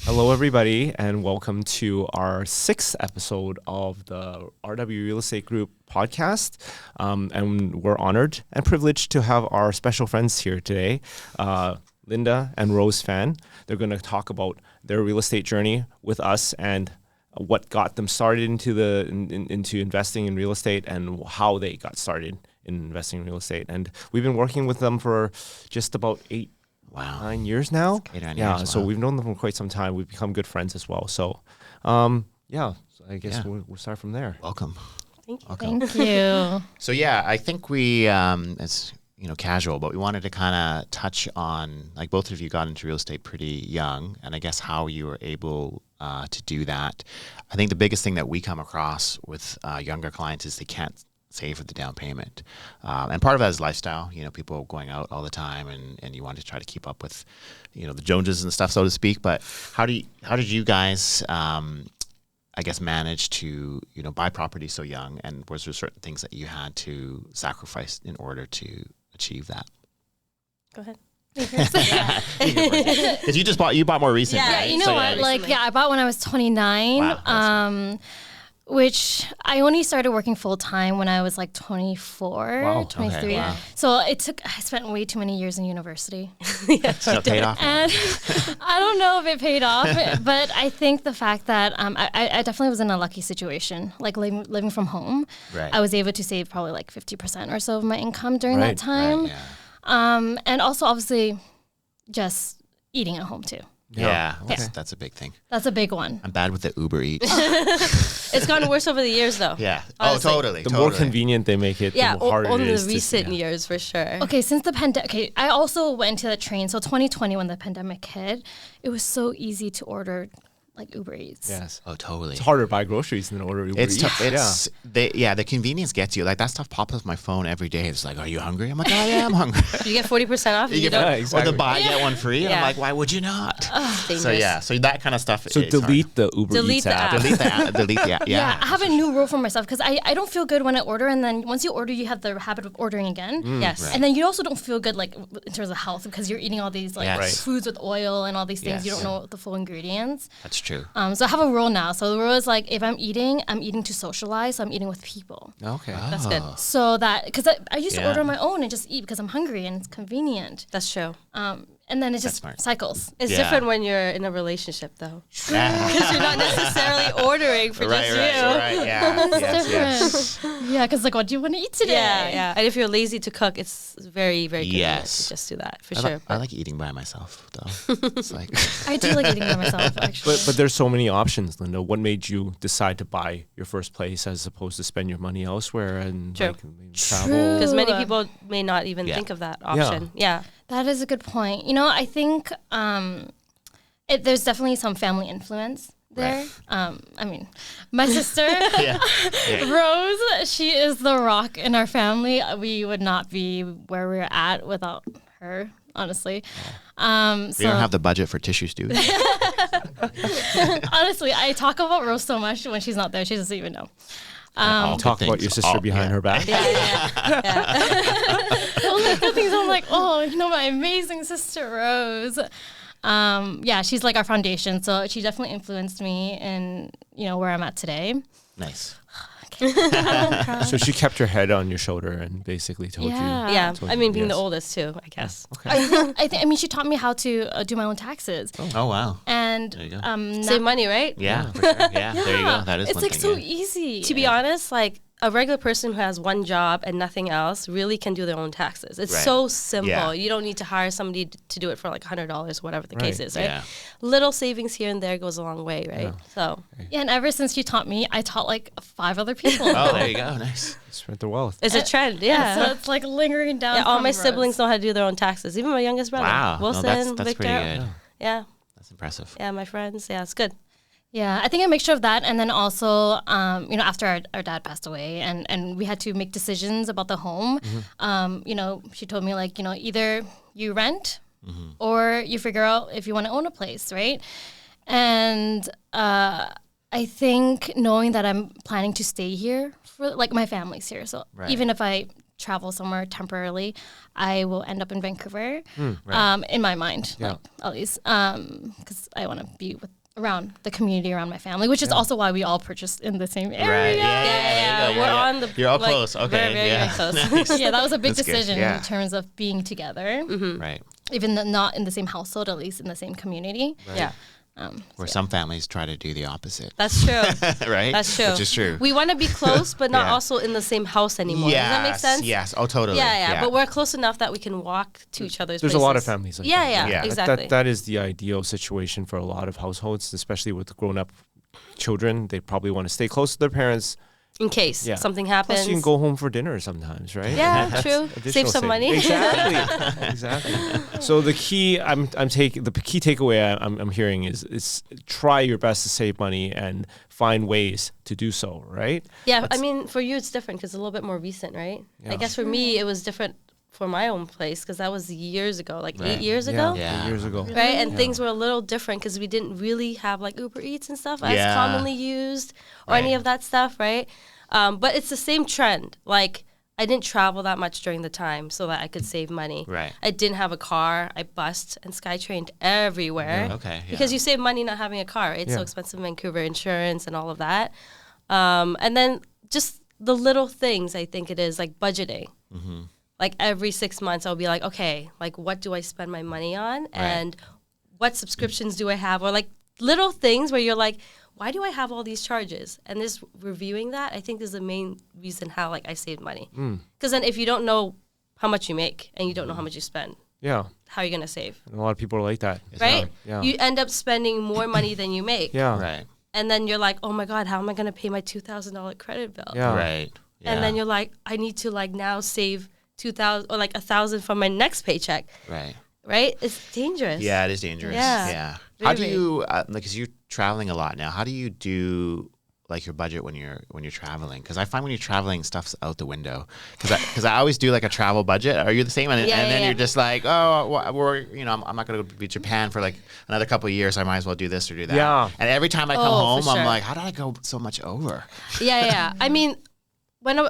Hello, everybody, and welcome to our 6th episode of the RW Real Estate Group podcast. And we're honored and privileged to have our special friends here today, Linda and Rose Phan. They're going to talk about their real estate journey with us and what got them started into investing in real estate and how they got started in investing in real estate. And we've been working with them for just about 9 years now. So we've known them for quite some time. We've become good friends as well. So, so I guess we'll start from there. Welcome. Thank you. So I think we, it's casual, but we wanted to kind of touch on, like, both of you got into real estate pretty young, and I guess how you were able to do that. I think the biggest thing that we come across with younger clients is they can't save for the down payment. And part of that is lifestyle, people going out all the time and you want to try to keep up with, the Joneses and stuff, so to speak. But how did you guys, I guess, manage to, buy property so young? And was there certain things that you had to sacrifice in order to achieve that? Go ahead. Because you bought more recently. Yeah, right? you know what? I bought when I was 29. Wow, which I only started working full time when I was like 24, 23. Okay, wow. So I spent way too many years in university. So it paid off. And I don't know if it paid off, but I think the fact that I definitely was in a lucky situation, like living from home. Right. I was able to save probably like 50% or so of my income during that time. Right, yeah. And also obviously just eating at home too. Yeah, that's a big thing. That's a big one. I'm bad with the Uber Eats. It's gotten worse over the years, though. Yeah. Honestly. Oh, totally. The more convenient they make it, the harder it is. Only the recent years, for sure. Okay, since the pandemic, I also went to the train. So 2020, when the pandemic hit, it was so easy to order like Uber Eats. Yes. Oh, totally. It's harder to buy groceries than order Uber Eats. The convenience gets you. Like, that stuff pops up my phone every day. It's like, are you hungry? I'm like, oh, yeah, I'm hungry. You get 40% off. Or the buy, get one free. And I'm like, why would you not? So that kind of stuff. So delete the Uber Eats app. Delete the app. Delete the app. Yeah, I have a new rule for myself because I don't feel good when I order, and then once you order, you have the habit of ordering again. Yes. Right. And then you also don't feel good like in terms of health because you're eating all these foods with oil and all these things. You don't know the full ingredients. That's true. So I have a rule now. So the rule is like if I'm eating to socialize. So I'm eating with people. Okay. That's good. So that because I used to order on my own and just eat because I'm hungry and it's convenient. That's true. And then it just cycles. It's different when you're in a relationship, though. Because you're not necessarily ordering for just you. Right. Yeah. It's different. Yeah, because like, what do you want to eat today? Yeah. And if you're lazy to cook, it's very, very convenient to just do that, for sure. I like eating by myself, though. It's like I do like eating by myself, actually. But there's so many options, Linda. What made you decide to buy your first place as opposed to spend your money elsewhere and travel? Because many people may not even think of that option. Yeah. That is a good point. I think there's definitely some family influence there. Right. I mean, my sister, Rose, she is the rock in our family. We would not be where we're at without her, honestly. We don't have the budget for tissues, dude. Honestly, I talk about Rose so much when she's not there. She doesn't even know. Talk about your sister behind her back. Only good things. I'm like, my amazing sister Rose. She's like our foundation. So she definitely influenced me in where I'm at today. Nice. So she kept your head on your shoulder and basically told you. Yeah, I mean, being the oldest too, I guess. Okay. I think she taught me how to do my own taxes. Oh wow. And there you go. Save money, right? Yeah, for sure. Yeah, there you go. That is it's one like thing, so easy. To be honest, like a regular person who has one job and nothing else really can do their own taxes. It's so simple. Yeah. You don't need to hire somebody to do it for like $100, whatever the case is, right? Yeah. Little savings here and there goes a long way, right? Yeah. So. Yeah, and ever since you taught me, I taught like 5 other people. Oh, there you go. Nice. Spread the wealth. It's a trend, yeah. So it's like lingering down. Yeah, all my siblings know how to do their own taxes. Even my youngest brother. Wow. Wilson, that's Victor. pretty good. Yeah. That's impressive. Yeah, my friends. Yeah, it's good. Yeah, I think a mixture of that, and then also, after our dad passed away, and we had to make decisions about the home. She told me like, either you rent or you figure out if you want to own a place, right? And I think knowing that I'm planning to stay here for like my family's here, so even if I travel somewhere temporarily, I will end up in Vancouver. Right. In my mind, Yeah. like, at least, because I want to be around the community, around my family, which is also why we all purchased in the same area. Right. Yeah. We're on the. You're all like, close. Okay. Very, yeah. very close. Yeah, that was a big That's good. decision Yeah. in terms of being together, Right. even though not in the same household, at least in the same community. Yeah. Where some families try to do the opposite. That's true. Right? That's true. Which is true. We want to be close, but not Yeah. also in the same house anymore. Does that make sense? Yes. Oh, totally. Yeah. But we're close enough that we can walk to each other's There's places. a lot of families like that. Yeah. Exactly. That is the ideal situation for a lot of households, especially with grown-up children. They probably want to stay close to their parents. in case Yeah. something happens. Plus, you can go home for dinner sometimes, right? Yeah, That's true. additional Save some money. Exactly. Exactly. So the key the key takeaway I'm hearing is try your best to save money and find ways to do so, right? Yeah, I mean, for you it's different because it's a little bit more recent, right? Yeah. I guess for me it was different for my own place because that was years ago, like Right. 8 years ago. Yeah. Years ago. Right, and Yeah. things were a little different because we didn't really have like Uber Eats and stuff as Yeah. commonly used or any Right. of that stuff, right? But it's the same trend. Like I didn't travel that much during the time so that I could save money. Right. I didn't have a car. I bussed and SkyTrained everywhere. Okay. Yeah. Because you save money not having a car. It's so Yeah. expensive in Vancouver, insurance and all of that. And then just the little things I think it is like budgeting. Mm-hmm. Like every 6 months I'll be like, okay, like what do I spend my money on? And what subscriptions do I have? Or like little things where you're like, why do I have all these charges? And just reviewing that, I think is the main reason how like I saved money. Because then if you don't know how much you make and you don't know how much you spend, Yeah. how are you going to save? And a lot of people are like that. Right? Yeah. You end up spending more money than you make. Yeah. Right. And then you're like, oh my God, how am I going to pay my $2,000 credit bill? Yeah. Right. Yeah. And then you're like, I need to like now save 2,000 or like 1,000 from my next paycheck. Right. Right? It's dangerous. Yeah, it is dangerous. Yeah. Yeah. How do Very. you like? Cause you're traveling a lot now. How do you do like your budget when you're traveling? Because I find when you're traveling, stuff's out the window. Because I always do like a travel budget. Are you the same? And, then you're just like, oh, we're I'm not gonna go to Japan for like another couple of years. So I might as well do this or do that. Yeah. And every time I come Oh, home, for I'm sure. like, how did I go so much over? Yeah. I mean,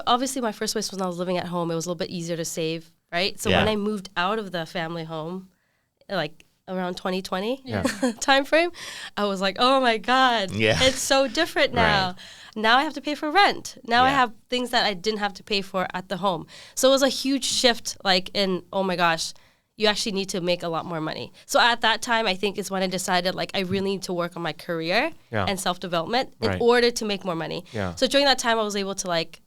obviously my first place was when I was living at home, it was a little bit easier to save, right? So Yeah. when I moved out of the family home, like around 2020 Yeah. time frame, I was like, oh my God, Yeah. it's so different now. Right. Now I have to pay for rent. Now I Yeah. have things that I didn't have to pay for at the home. So it was a huge shift, like in, oh my gosh, you actually need to make a lot more money. So at that time, I think is when I decided like I really need to work on my career Yeah. and self-development in Right. order to make more money. Yeah. So during that time, I was able to like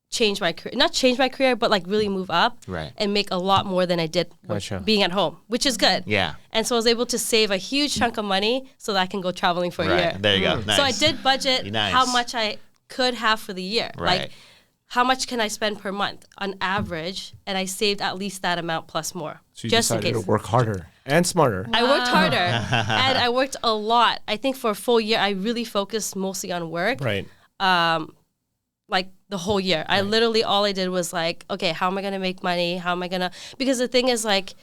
change my career, not change my career, but like really move up Right. and make a lot more than I did Gotcha. being at home, which is good. Yeah. And so I was able to save a huge chunk of money so that I can go traveling for a Right. year. There you go. Nice. So I did budget Nice. how much I could have for the year. Right. Like how much can I spend per month on average? And I saved at least that amount plus more. So you just in decided case. to work harder and smarter. I worked harder and I worked a lot. I think for a full year, I really focused mostly on work. Right. Like the whole year. I literally, all I did was like, okay, how am I going to make money? How am I going to, because the thing is like,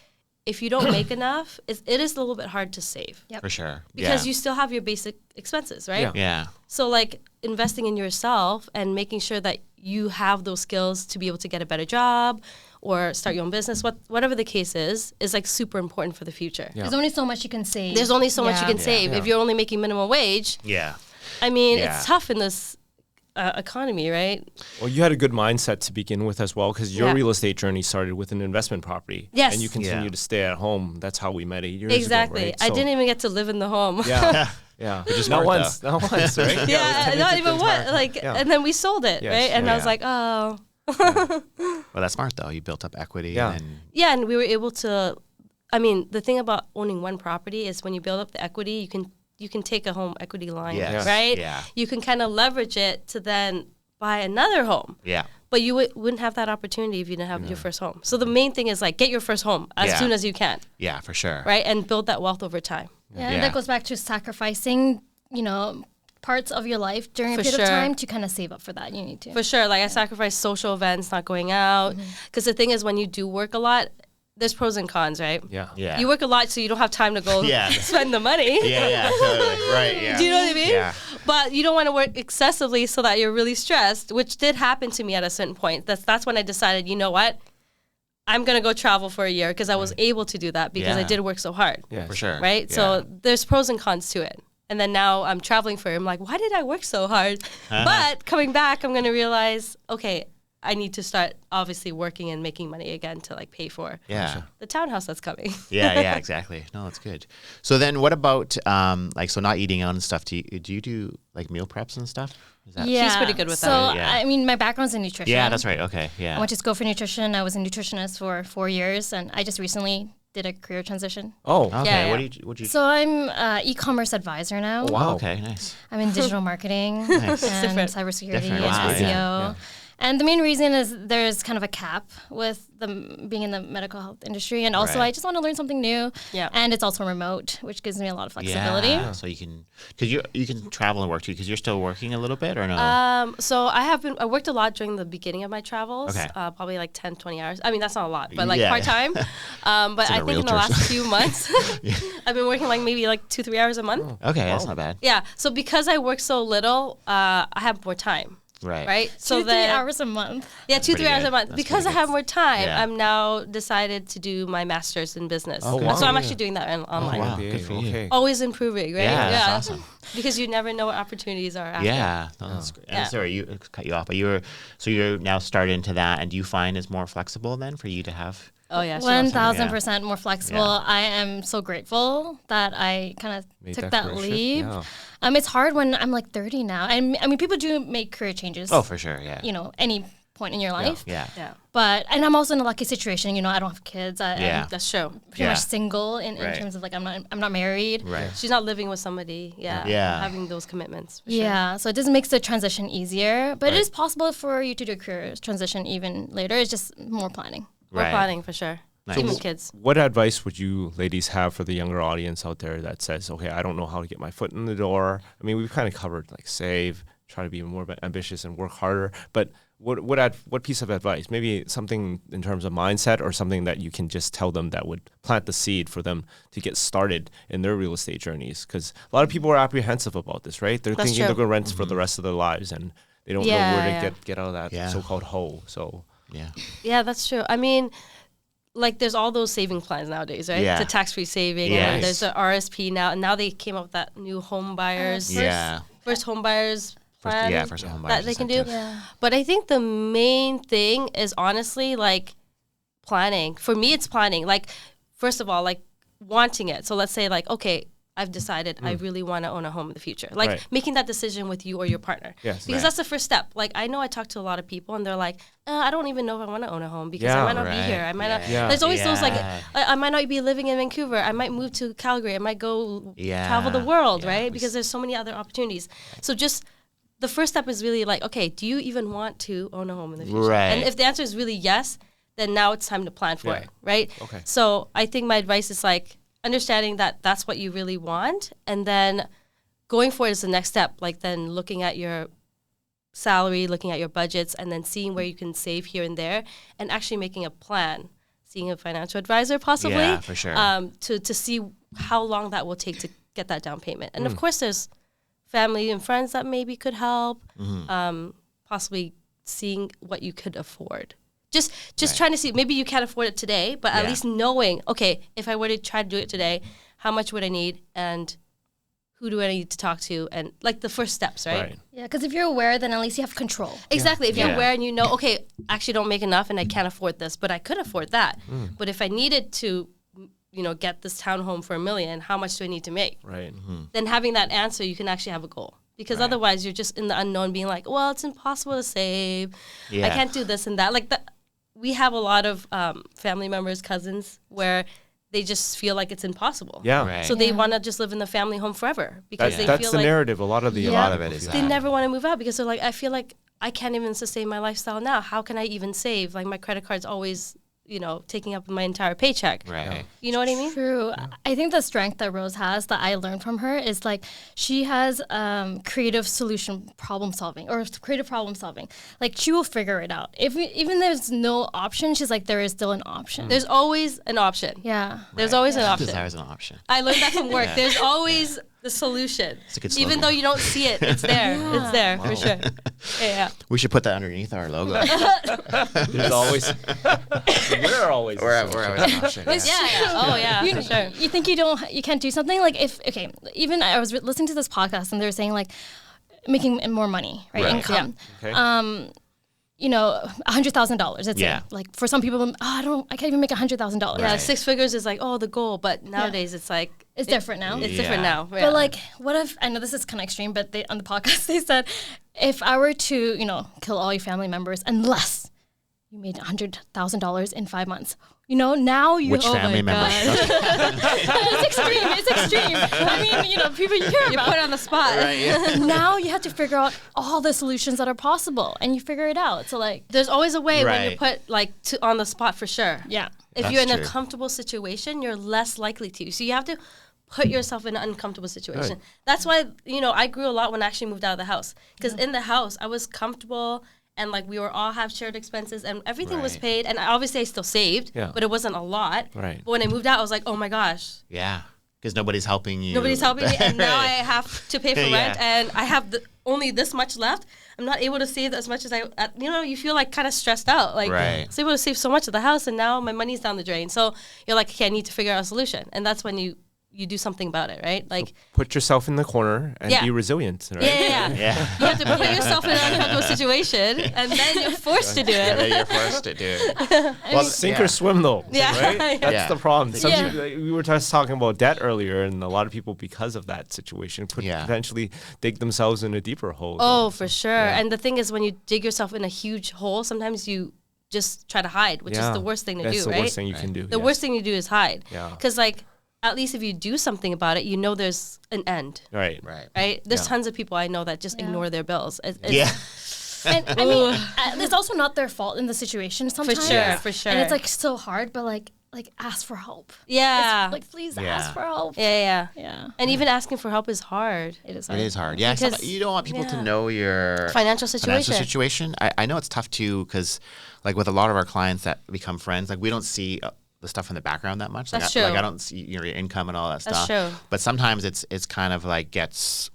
if you don't make enough, it is a little bit hard to save. Yep. For sure. Because yeah. you still have your basic expenses, right? Yeah. Yeah. So like investing in yourself and making sure that you have those skills to be able to get a better job or start your own business, whatever the case is like super important for the future. Yeah. There's only so much you can save. There's only so much you can Yeah. save. Yeah. If you're only making minimum wage, Yeah. I mean, Yeah. it's tough in this economy, right? Well, you had a good mindset to begin with as well, because your Yeah. real estate journey started with an investment property. Yes. And you continue Yeah. to stay at home. That's how we met 8 years Exactly. ago, right? I So- didn't even get to live in the home. Yeah. Yeah. Which is not smart, once. Not once, right? Yeah, not even what, like, Yeah. and then we sold it, Yes, right? And I was yeah. like, oh. Well, that's smart though. You built up equity. Yeah. And then, Yeah, and we were able to, I mean, the thing about owning one property is when you build up the equity, you can take a home equity line, Yes. right? Yeah. You can kind of leverage it to then buy another home. yeah. But you wouldn't have that opportunity if you didn't have your first home. So the main thing is like get your first home as Yeah. soon as you can, Yeah, for sure. right? And build that wealth over time. Yeah, Yeah. that goes back to sacrificing, parts of your life during a For period of sure. time to kind of save up for that. You need to. For sure. Like I sacrifice social events, not going out. Because the thing is when you do work a lot, there's pros and cons, right? Yeah. Yeah. You work a lot, so you don't have time to go spend the money. Yeah, totally. Right, yeah. Do you know what I mean? Yeah. But you don't want to work excessively so that you're really stressed, which did happen to me at a certain point. That's when I decided, you know what? I'm going to go travel for a year because I was able to do that because I did work so hard. Yeah, For sure. Right? Yeah. So there's pros and cons to it. And then now I'm traveling for it. I'm like, why did I work so hard? But coming back, I'm going to realize, okay, I need to start obviously working and making money again to like pay for the townhouse that's coming. Yeah, exactly. No, that's good. So then what about like, so not eating out and stuff, do you do like meal preps and stuff? Is that Yeah. She's pretty good with so, that. Yeah. I mean, my background's in nutrition. Yeah, that's right. Okay. I Yeah. went to school for nutrition. I was a nutritionist for 4 years, and I just recently did a career transition. Oh, Okay. Yeah, What yeah. do you So I'm e-commerce advisor now. Oh, wow. Okay, nice. I'm in digital marketing Nice. and Different. cybersecurity Different. and Wow, SEO. yeah. And the main reason is there's kind of a cap with being in the medical health industry. And also, Right. I just want to learn something new. Yeah. And it's also remote, which gives me a lot of flexibility. Yeah. So you can, because you can travel and work too, because you're still working a little bit or no? So I worked a lot during the beginning of my travels, Okay. Probably like 10, 20 hours. I mean, that's not a lot, but like Yeah. part-time. But like I a think in the realtor's. last few months, I've been working like maybe like 2-3 hours a month. Okay, that's not bad. Yeah. So because I work so little, I have more time. Right. Right. So 2-3 then- hours a month. Yeah, 2-3 pretty hours good. a month. That's Because I pretty have more time, Yeah. I'm now decided to do my master's in business. Oh, wow. So I'm Yeah. actually doing that online. wow. MBA, Good for you. okay. Always improving, right? Yeah, that's awesome. Because you never know what opportunities are after. Yeah, no, that's great. And Yeah. sorry, you cut you off, but you're now started into that, and do you find it's more flexible then for you to have? Oh yeah. sure. 1,000% more flexible. Yeah. I am so grateful that I kind of Made took that that career shift, leap. yeah. It's hard when I'm like 30 now. And I mean, people do make career changes. Oh, for sure, yeah. You know, any point in your life. Yeah. Yeah. But, and I'm also in a lucky situation. You know, I don't have kids. Yeah. I'm That's true. pretty Yeah. much single in Right. terms of like, I'm not married. Right. She's not living with somebody. Yeah. Yeah. Having those commitments. For sure. Yeah, so it just makes the transition easier. But Right. it is possible for you to do a career transition even later. It's just more planning. We're Right. planning for sure. Nice. Even kids. What advice would you ladies have for the younger audience out there that says, okay, I don't know how to get my foot in the door? I mean, we've kind of covered like save, try to be more ambitious and work harder. But what piece of advice? Maybe something in terms of mindset or something that you can just tell them that would plant the seed for them to get started in their real estate journeys? Because a lot of people are apprehensive about this, right? They're That's thinking true. they're going to rent for the rest of their lives and they don't know Yeah, where to yeah. get out of that Yeah. so-called hole. So Yeah. Yeah, that's true. I mean, like there's all those saving plans nowadays, right? Yeah. The tax-free saving. Yes. And there's the RSP now. And now they came up with that new home buyers. Yeah. First home buyers plan. First home that buyers they can do. incentive. Yeah. But I think the main thing is honestly like planning. For me, it's planning. Like, first of all, like wanting it. So let's say like, okay, I've decided I really want to own a home in the future. Like Right. making that decision with you or your partner. Yes. Because Right. that's the first step. Like I know I talk to a lot of people and they're like, I don't even know if I want to own a home because I Yeah. might not Right. be here. I might not. Yeah. There's always those like, Yeah. I might not be living in Vancouver. I might move to Calgary. I might go Yeah. travel the world, Yeah. right? Because there's so many other opportunities. So just the first step is really like, okay, do you even want to own a home in the future? Right. And if the answer is really yes, then now it's time to plan for Yeah. it, right? Okay. So I think my advice is like understanding that that's what you really want, and then going for it is the next step. Like then looking at your salary, looking at your budgets, and then seeing where you can save here and there, and actually making a plan. Seeing a financial advisor possibly, Yeah, for sure. to see how long that will take to get that down payment. And of course, there's family and friends that maybe could help. Possibly seeing what you could afford. Just trying to see, maybe you can't afford it today, but at Yeah. least knowing, okay, if I were to try to do it today, how much would I need and who do I need to talk to? And like the first steps, right? Right. Yeah, because if you're aware, then at least you have control. Exactly. If you're Yeah. aware and you know, okay, I actually don't make enough and I can't afford this, but I could afford that. But if I needed to, get this townhome for $1 million, how much do I need to make? Right. Then having that answer, you can actually have a goal. Because otherwise, you're just in the unknown, being like, "Well, it's impossible to save. Yeah. I can't do this and that." Like that, we have a lot of family members, cousins, where they just feel like it's impossible. Yeah. Right. So they want to just live in the family home forever because they That's feel the like narrative. A lot of the A lot of it is they that. never want to move out because they're like, I feel like I can't even sustain my lifestyle now. How can I even save? Like my credit card's always taking up my entire paycheck. Right. You know what I mean? True. I think the strength that Rose has that I learned from her is like she has creative problem solving. Like she will figure it out. Even there's no option, she's like, there is still an option. There's always an option. Yeah. There's always an option. There's always an option. I learned that from work. There's always the solution. It's a good Even slogan. though you don't see it, it's there. It's there for sure. Yeah. We should put that underneath our logo. There's always. We're always. We're always an option. Yeah. Oh yeah, for sure. You think you can't do something like even I was listening to this podcast and they were saying like making more money, right? Income. Yeah. Okay. $100,000. Let's say. Like for some people, I can't even make $100,000. Yeah, 6 figures is like the goal, but nowadays it's like it's different now. It's different now. Yeah. But like, what if I know this is kind of extreme, but on the podcast they said if I were to kill all your family members unless you made $100,000 in 5 months. Now you. Which family member? It's extreme. I mean, people you care about. Put on the spot. Right, yeah. Now you have to figure out all the solutions that are possible, and you figure it out. So like, there's always a way when you put on the spot for sure. Yeah. If you're in a comfortable situation, you're less likely to. So you have to put yourself in an uncomfortable situation. Right. That's why I grew a lot when I actually moved out of the house because in the house I was comfortable. And like we were all have shared expenses and everything was paid. And obviously I still saved, but it wasn't a lot. Right. But when I moved out, I was like, oh my gosh. Yeah. Because nobody's helping you. Nobody's helping me. And now I have to pay for rent and I have only this much left. I'm not able to save as much as you feel like kind of stressed out. Like I was able to save so much of the house and now my money's down the drain. So you're like, okay, I need to figure out a solution. And that's when you do something about it, right? Like put yourself in the corner and be resilient, right? Yeah. You have to put yourself in an uncomfortable situation, and then you're forced to do it. And then you're forced to do it. Well, sink or swim, though. Yeah. Right? That's the problem. Some people, we were just talking about debt earlier, and a lot of people, because of that situation, could potentially dig themselves in a deeper hole. Oh, for sure. Yeah. And the thing is, when you dig yourself in a huge hole, sometimes you just try to hide, which is the worst thing to do, right? That's the worst thing you can do. The worst thing you do is hide. Yeah. Because at least if you do something about it, there's an end. Right. There's tons of people I know that just ignore their bills. And I mean, it's also not their fault in the situation sometimes. For sure. And it's like so hard, but like ask for help. Yeah. Please ask for help. Yeah. And even asking for help is hard. It is hard. It is hard. Yeah. Because you don't want people to know your financial situation. I know it's tough too, because like with a lot of our clients that become friends, like we don't see the stuff in the background that much. That's true. Like I don't see your income and all that stuff. That's true. But sometimes it's kind of like gets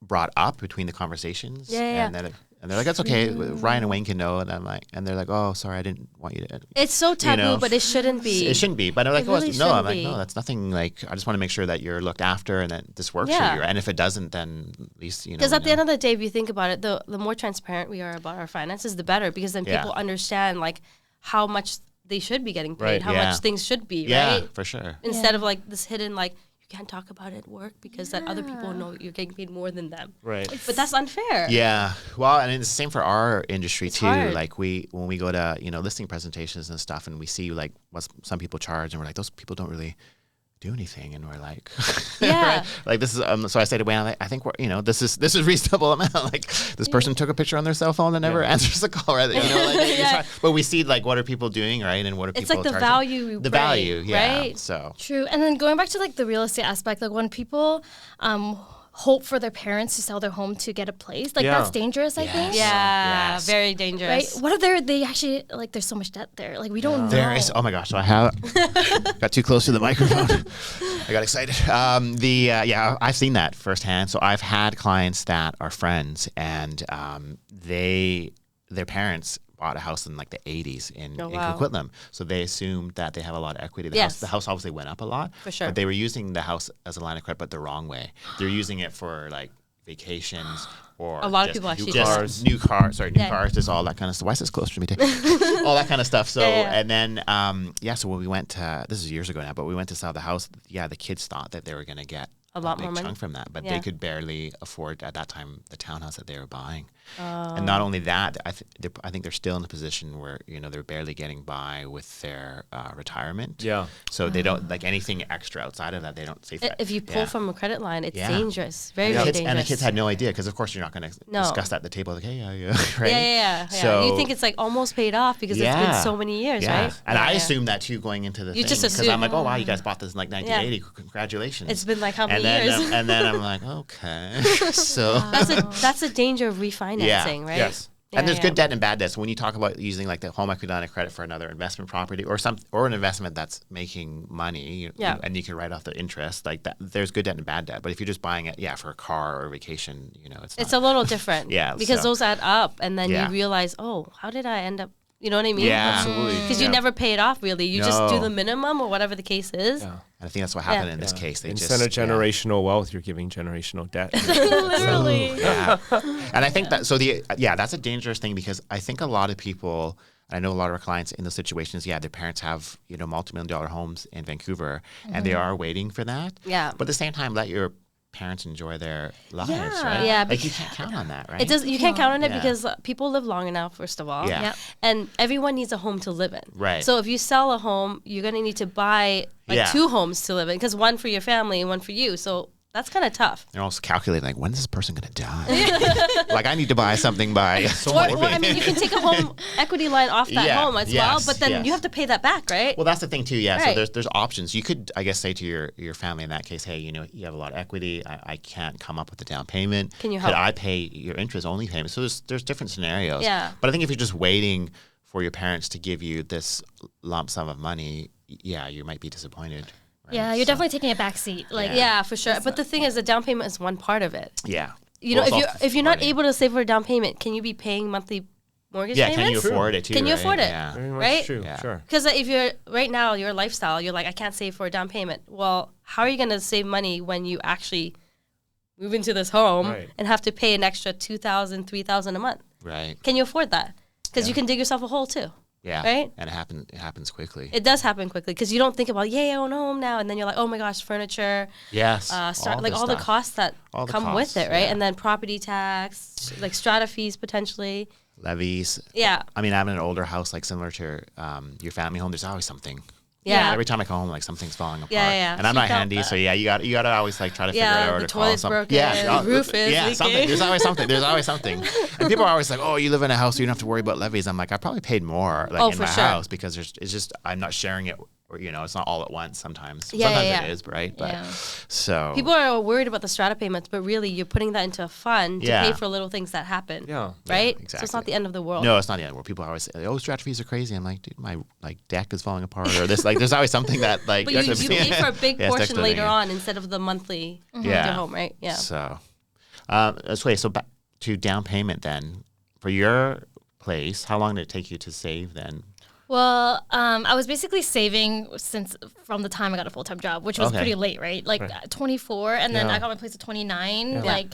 brought up between the conversations. And then and they're like, that's okay. Ryan and Wayne can know. And they're like, oh, sorry, I didn't want you to. It's so taboo, but it shouldn't be. It shouldn't be. But I'm like, really no. I'm like, no, that's nothing. Like, I just want to make sure that you're looked after and that this works for you. And if it doesn't, then at least Because at the end of the day, if you think about it, the more transparent we are about our finances, the better. Because then people understand like how much they should be getting paid, how much things should be, right? Yeah, for sure. Instead of like this hidden like you can't talk about it at work because that other people know you're getting paid more than them. Right. But that's unfair. Yeah. Well, and it's the same for our industry too. Hard. Like when we go to, listing presentations and stuff and we see like what some people charge and we're like, those people don't really do anything, and we're like, right? Like this is so I say to Wayne, I think we're this is reasonable amount. Like this person took a picture on their cell phone and never answers the call, right? But we see like what are people doing, right? And what are people It's like the charging? value you bring, value, right? So true. And then going back to like the real estate aspect, like when people hope for their parents to sell their home to get a place, like that's dangerous, I think. Yeah, very dangerous. Right? What if they actually like there's so much debt there? Like we don't know. There is. Oh my gosh! So I have got too close to the microphone. I got excited. I've seen that firsthand. So I've had clients that are friends, and their parents bought a house in like the 80s in Coquitlam. So they assumed that they have a lot of equity. The house obviously went up a lot. For sure. But they were using the house as a line of credit, but the wrong way. They're using it for like vacations or a lot of people actually new cars, just all that kind of stuff. Why is this close to me? All that kind of stuff. So and then so when we went to, this is years ago now, but we went to sell the house. Yeah, the kids thought that they were going to get a lot more money chunk from that, but they could barely afford at that time the townhouse that they were buying. And not only that, I think they're still in a position where they're barely getting by with their retirement. Yeah. So they don't like anything extra outside of that. They don't save. If you pull from a credit line, it's dangerous. Very dangerous. And the kids had no idea because of course you're not going to discuss that at the table. Like, hey, right? Yeah. So you think it's like almost paid off because it's been so many years, right? And I assumed that too going into the thing because I'm like, oh wow, you guys bought this in like 1980. Congratulations. It's been like how many years? And then I'm like, okay. So that's a danger of refinancing, right? Yes. And there's good debt and bad debt. So when you talk about using like the home equity line of credit for another investment property or an investment that's making money, and you can write off the interest, like that, there's good debt and bad debt. But if you're just buying it, for a car or a vacation, it's a little different. Because those add up, and then you realize, oh, how did I end up? You know what I mean? Yeah, absolutely. Because you never pay it off, really. You just do the minimum or whatever the case is. Yeah. And I think that's what happened in this case. They Instead of generational wealth, you're giving generational debt. Literally. And I think that, that's a dangerous thing because I think a lot of people, and I know a lot of our clients in those situations, their parents have, multi-million-dollar homes in Vancouver and they are waiting for that. Yeah. But at the same time, let your parents enjoy their lives, right? Yeah, like you can't count on that, right? It does. You can't count on it because people live long enough, first of all. Yeah. Yep. And everyone needs a home to live in. Right. So if you sell a home, you're gonna need to buy two homes to live in because one for your family and one for you. So that's kind of tough. They're also calculating like, when is this person going to die? Like, I need to buy something by. I mean, you can take a home equity line off that home as well, but then you have to pay that back, right? Well, that's the thing too. Yeah. Right. So there's options. You could, I guess, say to your family in that case, hey, you have a lot of equity. I can't come up with a down payment. Can you help? Could I pay your interest only payment? So there's different scenarios. Yeah. But I think if you're just waiting for your parents to give you this lump sum of money, you might be disappointed. Right? Yeah, you're definitely taking a back seat. Like, yeah, for sure. But the thing is, the down payment is one part of it. Yeah. If you're not able to save for a down payment, can you be paying monthly mortgage payments? Yeah, can you afford it too? Can you afford it? Yeah. Very much right? true. Yeah. Sure. Because if you're right now, your lifestyle, you're like, I can't save for a down payment. Well, how are you going to save money when you actually move into this home and have to pay an extra $2,000, $3,000 a month? Right. Can you afford that? Because you can dig yourself a hole too. Yeah. Right? And it happens quickly. It does happen quickly because you don't think about, I own a home now. And then you're like, oh my gosh, furniture. Yes. All the costs that come with it, right? And then property tax, like strata fees potentially. Levies. Yeah. I mean, having an older house, like similar to your family home, there's always something. Yeah. Every time I come home, like something's falling apart. Yeah. And I'm not handy, so you got to always like try to figure it out or the to call toilet's something. broken. The roof is leaking. Something. There's always something. There's always something. And people are always like, "Oh, you live in a house, so you don't have to worry about levies." I'm like, I probably paid more in my house because it's just I'm not sharing it. Or, it's not all at once sometimes. Sometimes it is, right? But so people are worried about the strata payments, but really you're putting that into a fund to pay for little things that happen. Yeah. Right? Yeah, exactly. So it's not the end of the world. No, it's not the end of the world. People always say, "Oh, strata fees are crazy." I'm like, dude, my deck is falling apart, or this. Like, there's always something that like. But you pay for a big portion later on instead of the monthly of your home, right? Yeah. So, so back to down payment then for your place. How long did it take you to save then? Well, I was basically saving from the time I got a full-time job, which was pretty late, right? Like 24, and then I got my place at 29. Yeah. Like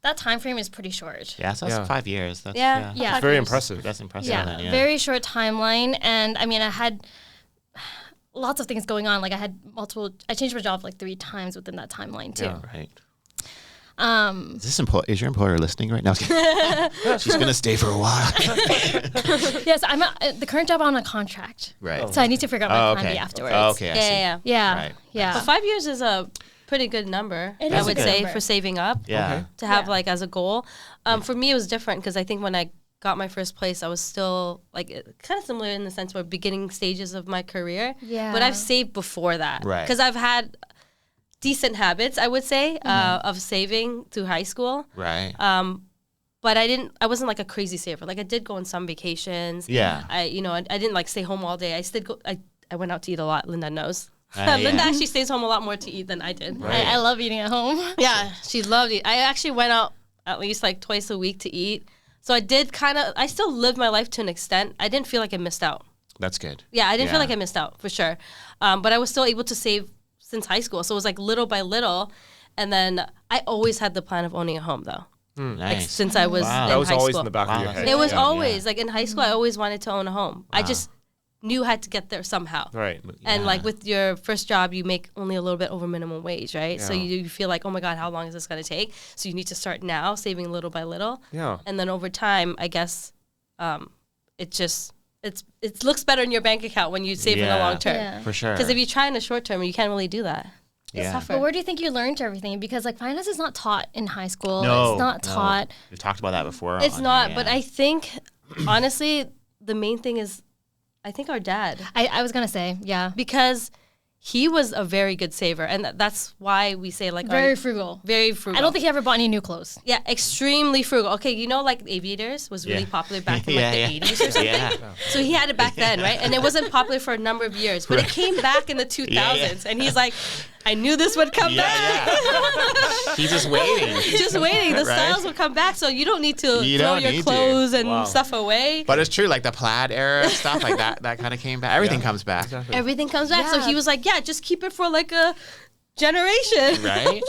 that time frame is pretty short. Yeah, so that's 5 years. That's, It's very impressive. That's impressive. Yeah, very short timeline, and I mean, I had lots of things going on. Like I changed my job like 3 times within that timeline too. Yeah, right. Is your employer listening right now? She's gonna stay for a while. Yes, I'm the current job on a contract. Right. So I need to figure out my plan B afterwards. Oh, okay. I see. Yeah. Right. But 5 years is a pretty good number, I would say, for saving up. Yeah. To have like as a goal. For me, it was different because I think when I got my first place, I was still like kind of similar in the sense where beginning stages of my career. Yeah. But I've saved before that. Right. Because I've had decent habits, I would say, of saving through high school. Right. But I wasn't like a crazy saver. Like I did go on some vacations. Yeah. I didn't like stay home all day. I went out to eat a lot. Linda knows. Linda actually stays home a lot more to eat than I did. Right. I love eating at home. Yeah, she loved it. I actually went out at least like twice a week to eat. So I still lived my life to an extent. I didn't feel like I missed out. That's good. Yeah, I didn't feel like I missed out for sure. But I was still able to save since high school. So it was like little by little. And then I always had the plan of owning a home though. Nice. Like, since I was in high school. That was always in the back of your head. It was always like in high school, I always wanted to own a home. I just knew how to get there somehow. Right. And like with your first job, you make only a little bit over minimum wage, right? So Yeah. you feel like, oh my God, how long is this going to take? So you need to start now, saving little by little. Yeah. And then over time, I guess it looks better in your bank account when you save in the long term. Yeah. For sure. Because if you try in the short term, you can't really do that. Yeah. tougher. But where do you think you learned everything? Because like finance is not taught in high school. No, It's not taught. We've talked about that before. It's on not, here, but yeah. I think, honestly, the main thing is, I think our dad. I was gonna say, yeah. Because he was a very good saver. And that's why we say like... Very frugal. Very frugal. I don't think he ever bought any new clothes. Yeah, extremely frugal. Okay, you know, like aviators was really popular back in like the 80s or something. Yeah. So he had it back then, right? And it wasn't popular for a number of years, but it came back in the 2000s. And he's like, I knew this would come back. Yeah. He's just waiting. Just waiting. The Right? styles will come back. So you don't need to You throw don't your need to. clothes and Wow. stuff away. But it's true, like the plaid era stuff like that kind of came back. Everything comes back. Exactly. Everything comes back. So Yeah. he was like, yeah, just keep it for like a generation. Right?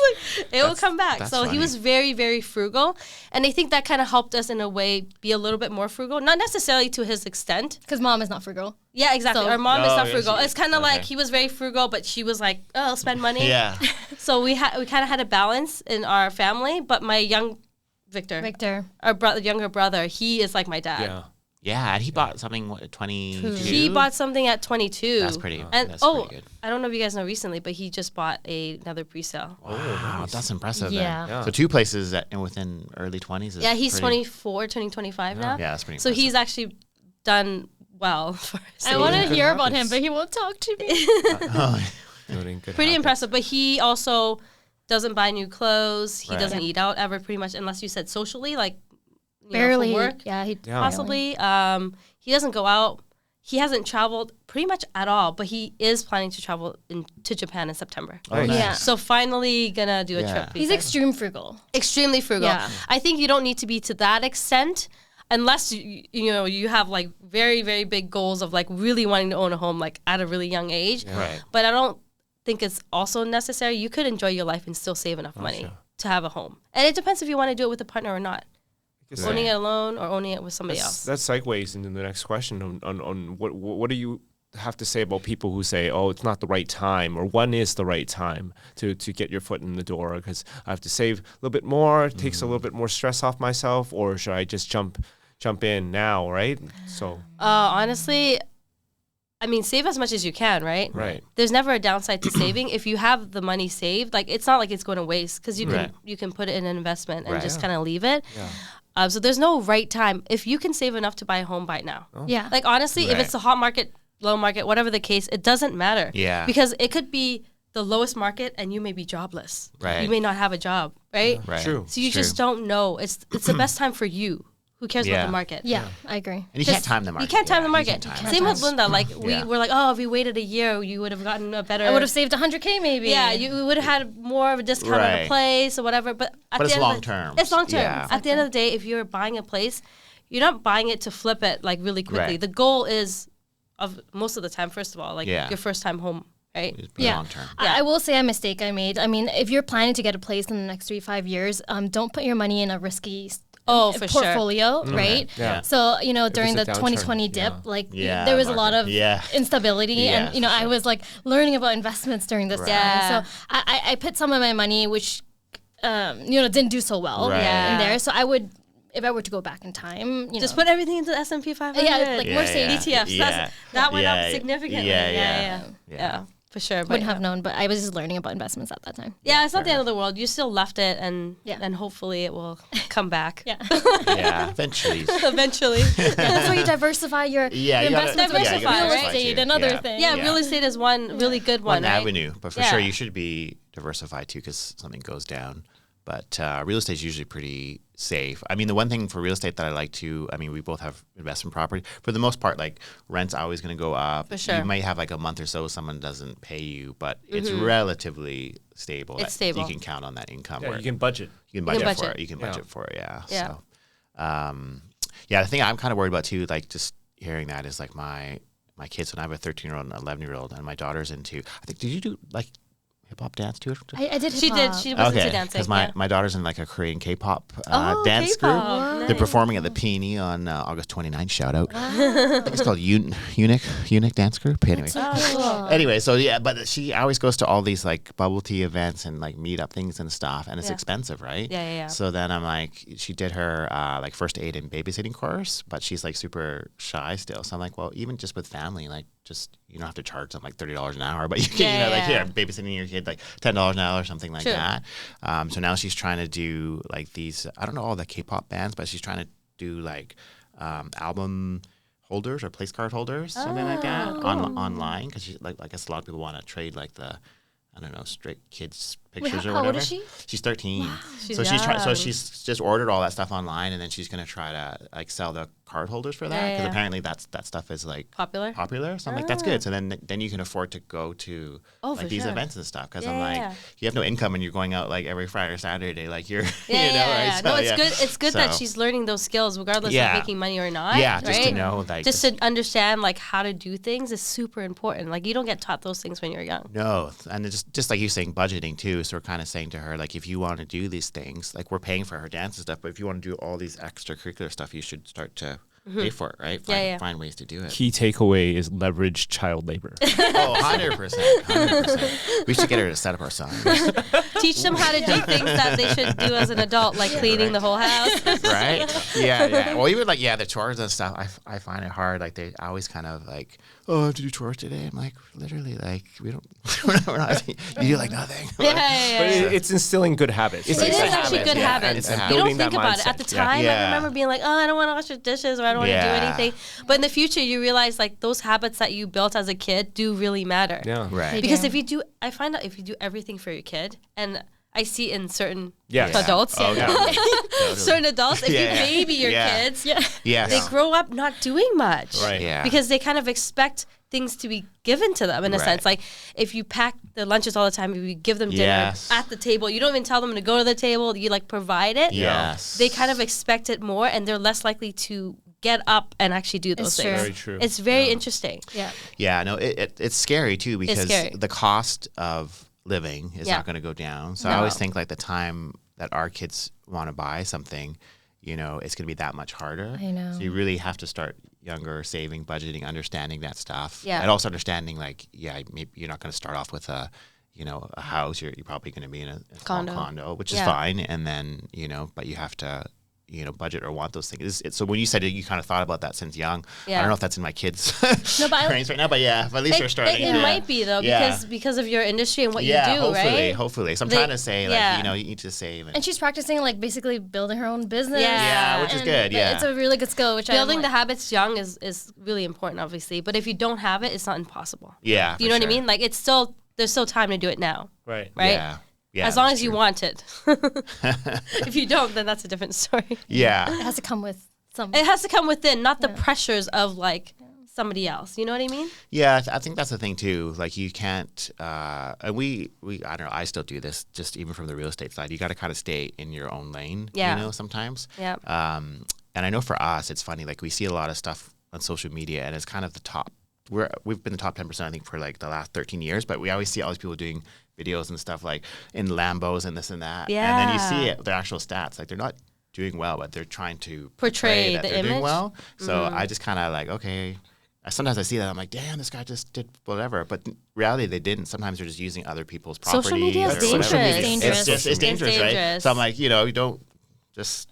It will come back. that's So funny. he was very, very frugal. And I think that kind of helped us in a way be a little bit more frugal. Not necessarily to his extent. Because mom is not frugal. Yeah, exactly. So- Our mom is Oh, not yes, frugal. she is. It's kind of Okay. like he was very frugal, but she was like, oh, I'll spend money. Yeah. So we kind of had a balance in our family. But my young Victor, our younger brother, he is like my dad. Yeah. Yeah, and he bought something, what, 22? He bought something at 22. That's pretty, And that's oh, pretty good. I don't know if you guys know recently, but he just bought another pre-sale. Wow, that's impressive. Yeah. Then. Yeah. So 2 places that within early 20s is Yeah, he's pretty, 24, turning 25 now. Yeah, that's pretty So impressive. he's actually done well for his I age. want to Good hear about him, habits. but he won't talk to me. Doing good Pretty habits. impressive. But he also doesn't buy new clothes. He Right. doesn't eat out ever, pretty much, unless you said socially, like you know, Barely. for work. Yeah, he Yeah. Possibly. He doesn't go out. He hasn't traveled pretty much at all, but he is planning to travel to Japan in September. Oh, Nice. nice. Yeah. So finally gonna do a Yeah. trip. He's because- extreme frugal. extremely frugal. Yeah. I think you don't need to be to that extent unless you have like very, very big goals of like really wanting to own a home like at a really young age. Right. But I don't think it's also necessary. You could enjoy your life and still save enough money sure. to have a home. And it depends if you want to do it with a partner or not. Because Owning it alone or owning it with somebody else. that segues into the next question on what do you have to say about people who say, oh, it's not the right time, or when is the right time to get your foot in the door because I have to save a little bit more, it takes a little bit more stress off myself, or should I just jump in now, right? So Honestly, I mean, save as much as you can, right? right. There's never a downside to saving. If you have the money saved, like it's not like it's going to waste because Right. you can put it in an investment and Right. just Yeah. kind of leave it. Yeah. So there's no right time. If you can save enough to buy a home, buy it now. Yeah. Like honestly, if Right. it's a hot market, low market, whatever the case, it doesn't matter. Yeah. Because it could be the lowest market and you may be jobless. Right. You may not have a job, right? Right. True. So you It's just true. don't know. It's the best time for you. Who cares about Yeah. the market? Yeah, I agree. And you can't Just- time the market. You can't time Yeah, the you market. can't time Same it. with Linda. Like we Yeah. were like, oh, if we waited a year, you would have gotten a better. I would have saved 100K maybe. Yeah, you would have had more of a discount on Right. a place or whatever. But But it's long term. It's long term. Yeah. At the end of the day, if you're buying a place, you're not buying it to flip it like really quickly. Right. The goal is, of most of the time, first of all, like Yeah. your first time home, right? It's pretty Yeah. long term. I will say a mistake I made. I mean, if you're planning to get a place in the next 3-5 years, don't put your money in a risky For sure. portfolio, right? Yeah. So, during it's the a 2020 downturn, dip, yeah. like Yeah, there was a lot market. of Yeah. instability. Yeah, And, I was like learning about investments during this Yeah. time. So I put some of my money, which, didn't do so well Right. Yeah. in there. So I would, if I were to go back in time, Just put everything into the S&P 500. Yeah, like more saving. ETFs. Yeah. That went Yeah. up significantly. Yeah. Yeah, for sure. But wouldn't have known, but I was just learning about investments at that time. yeah, it's not the end of the world. You still left it, and Yeah. and hopefully it will come back. Yeah. Yeah. Eventually. Eventually. That's why you diversify your, Yeah, your you gotta- investments with yeah, you gotta real diversify estate too. and other Yeah. things. Yeah, Yeah. real estate is one really good one. One right? avenue, but for Yeah. sure you should be diversified too because something goes down. But real estate is usually pretty safe. I mean, the one thing for real estate that I like to, I mean, we both have investment property. For the most part, like rent's always going to go up. For sure. You might have like a month or so someone doesn't pay you, but it's relatively stable. It's stable. You can count on that income. Yeah, where you can budget. you can budget for budget. it. You can Yeah. budget for it. Yeah. Yeah. So, the thing I'm kind of worried about too, like just hearing that is like my kids. When I have a 13-year-old and an 11-year-old, and my daughter's into. I think did you do like hip hop dance too? I did She hip-hop. did. She was into dancing. Because my daughter's in like a Korean K-pop dance K-pop. group. They're performing at the Peony on August 29th. Shout out. I think it's called Eunuch Dance Group. Anyway. Cool. Anyway, so yeah, but she always goes to all these like bubble tea events and like meetup things and stuff, and it's expensive, right? Yeah. So then I'm like, she did her like first aid and babysitting course, but she's like super shy still. So I'm like, well, even just with family, like just you don't have to charge them like $30 an hour, but you can like here babysitting your kid like $10 an hour or something like that. So now she's trying to do like these, I don't know all the K-pop bands, but she's trying to do like album holders or place card holders, something like that online, because like I guess a lot of people want to trade like the, I don't know, straight kids pictures or whatever. How old is she? She's 13. Wow. She's just ordered all that stuff online, and then she's gonna try to like sell the card holders for that, because apparently that stuff is like Popular. So I'm like, that's good. So then you can afford to go to like these events and stuff, because I'm like, you have no income and you're going out like every Friday or Saturday, like you're right? So, no, it's good. It's good that she's learning those skills regardless of making money or not. Yeah, right? just to know, like, just to understand like how to do things is super important. Like you don't get taught those things when you're young. No, and it's just like you saying budgeting too. So we're kind of saying to her, like, if you want to do these things, like we're paying for her dance and stuff, but if you want to do all these extracurricular stuff, you should start to pay for it, right? Find ways to do it. Key takeaway is leverage child labor. Oh, 100%. We should get her to set up our signs. Teach them how to do things that they should do as an adult, like cleaning the whole house. Right? Yeah. Well, even like, the chores and stuff, I find it hard. Like, they always kind of like, oh, I have to do chores today. I'm like, literally, like, we're not you do like nothing. Yeah. But it's instilling good habits. It is actually good habits. And You don't building think that about it. mindset. At the time, I remember being like, oh, I don't want to wash the dishes, or I don't want to do anything. But in the future, you realize like those habits that you built as a kid do really matter. Yeah. Right. Because I find out if you do everything for your kid, and I see in certain adults, certain adults, if you baby your kids, they grow up not doing much. Right. Yeah. Because they kind of expect things to be given to them in a sense. Like if you pack their lunches all the time, if you give them dinner at the table, you don't even tell them to go to the table, you like provide it. Yes. They kind of expect it more, and they're less likely to get up and actually do those things. Very true. It's very interesting. Yeah, no, it's scary too, because the cost of living is not going to go down. So I always think like the time that our kids want to buy something, it's going to be that much harder. I know. So you really have to start younger, saving, budgeting, understanding that stuff. Yeah. And also understanding like, maybe you're not going to start off with a house. You're probably going to be in a small condo, which is fine. And then, but you have to, budget or want those things. So when you said it, you kind of thought about that since young. I don't know if that's in my kids' brains right now, but at least they're starting. It might be though, because of your industry and what you do, right? Hopefully. So I'm trying to say, like, you need to save. And she's practicing, like, basically building her own business. Yeah, which is good. Yeah, it's a really good skill. Building the habits young is really important, obviously. But if you don't have it, it's not impossible. Yeah, you know what I mean? Like, there's still time to do it now. Right. Yeah, as long as you want it. If you don't, then that's a different story. Yeah. It has to come with some. It has to come within, not the pressures of like somebody else. You know what I mean? Yeah, I think that's the thing too. Like you can't, and we I don't know, I still do this just even from the real estate side. You got to kind of stay in your own lane, sometimes. Yeah. And I know for us, it's funny, like we see a lot of stuff on social media and it's kind of the top. We've been the top 10%, I think, for like the last 13 years, but we always see all these people doing videos and stuff like in Lambos and this and that. Yeah. And then you see it, the actual stats, like they're not doing well, but they're trying to portray that they're doing well. So I just kind of like, okay, sometimes I see that, I'm like, damn, this guy just did whatever. But in reality, they didn't. Sometimes they're just using other people's property. Social media is dangerous. It's dangerous, right? So I'm like, you don't just...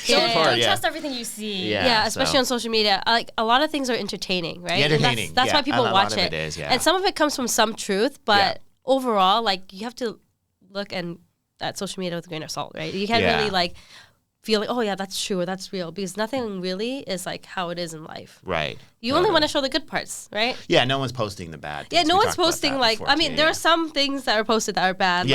Don't trust everything you see. Yeah, especially on social media. Like a lot of things are entertaining, right? Entertaining. That's why people watch it. It is, and some of it comes from some truth, but overall, like you have to look at social media with a grain of salt, right? You can't really like feel like, oh yeah, that's true or that's real, because nothing really is like how it is in life. Right. You only want to show the good parts, right? Yeah, no one's posting the bad things. Yeah, no one's posting like, I mean, there are some things that are posted that are bad,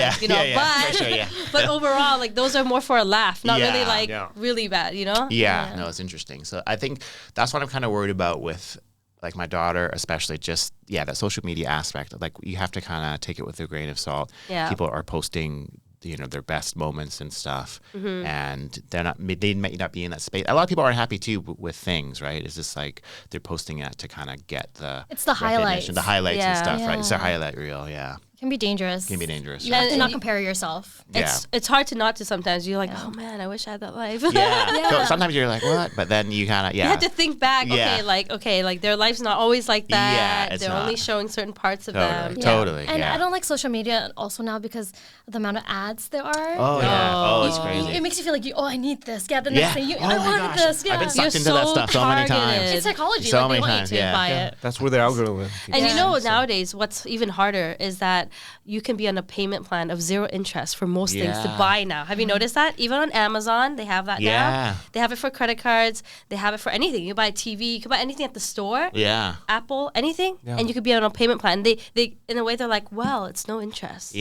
but overall, like those are more for a laugh, not really like really bad, Yeah, no, it's interesting. So I think that's what I'm kind of worried about with like my daughter, especially just, that social media aspect. Like you have to kind of take it with a grain of salt. Yeah. People are posting their best moments and stuff, and they might not be in that space. A lot of people are happy too with things, right? It's just like they're posting it to kind of get the highlights, and stuff, right? It's a highlight reel, can be dangerous. You have to not compare yourself. It's hard to not to sometimes. You're like, oh man, I wish I had that life. So sometimes you're like, what? But then you kind of, You have to think back. Okay, like their life's not always like that. It's They're not. only showing certain parts of them. Totally. And I don't like social media also now because of the amount of ads there are. Oh, yeah. Oh, it's crazy. It makes you feel like, I need this. Yeah, the next thing, I wanted this. Yeah. I've been sucked into that stuff so many times. It's psychology. So like, many they want times, you to buy it. That's where the algorithm. And nowadays, what's even harder is that you can be on a payment plan of 0 interest for most things to buy now. Have you noticed that? Even on Amazon, they have that now. They have it for credit cards. They have it for anything. You buy a TV, you can buy anything at the store. Apple, anything, and you could be on a payment plan. They in a way they're like, well, it's no interest.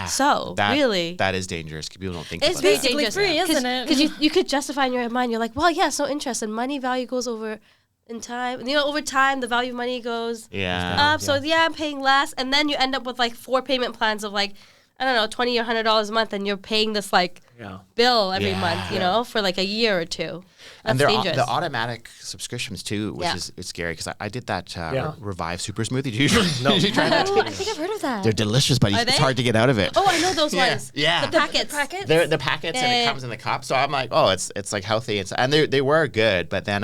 So really, that is dangerous. People don't think about it. It's basically free, isn't it? Because you could justify in your mind. You're like, well, it's no interest, and money value goes over. In time, over time, the value of money goes up. So I'm paying less, and then you end up with like 4 payment plans of like, I don't know, $20 or $100 a month, and you're paying this like bill every month, for like a year or two. That's dangerous. The automatic subscriptions too, which is it's scary because I did that Revive Super Smoothie. Did you try that? I think I've heard of that. They're delicious, but it's hard to get out of it. Oh, I know those ones. Yeah, the packets. They're the packets, and it comes in the cup. So I'm like, it's like healthy, and they were good, but then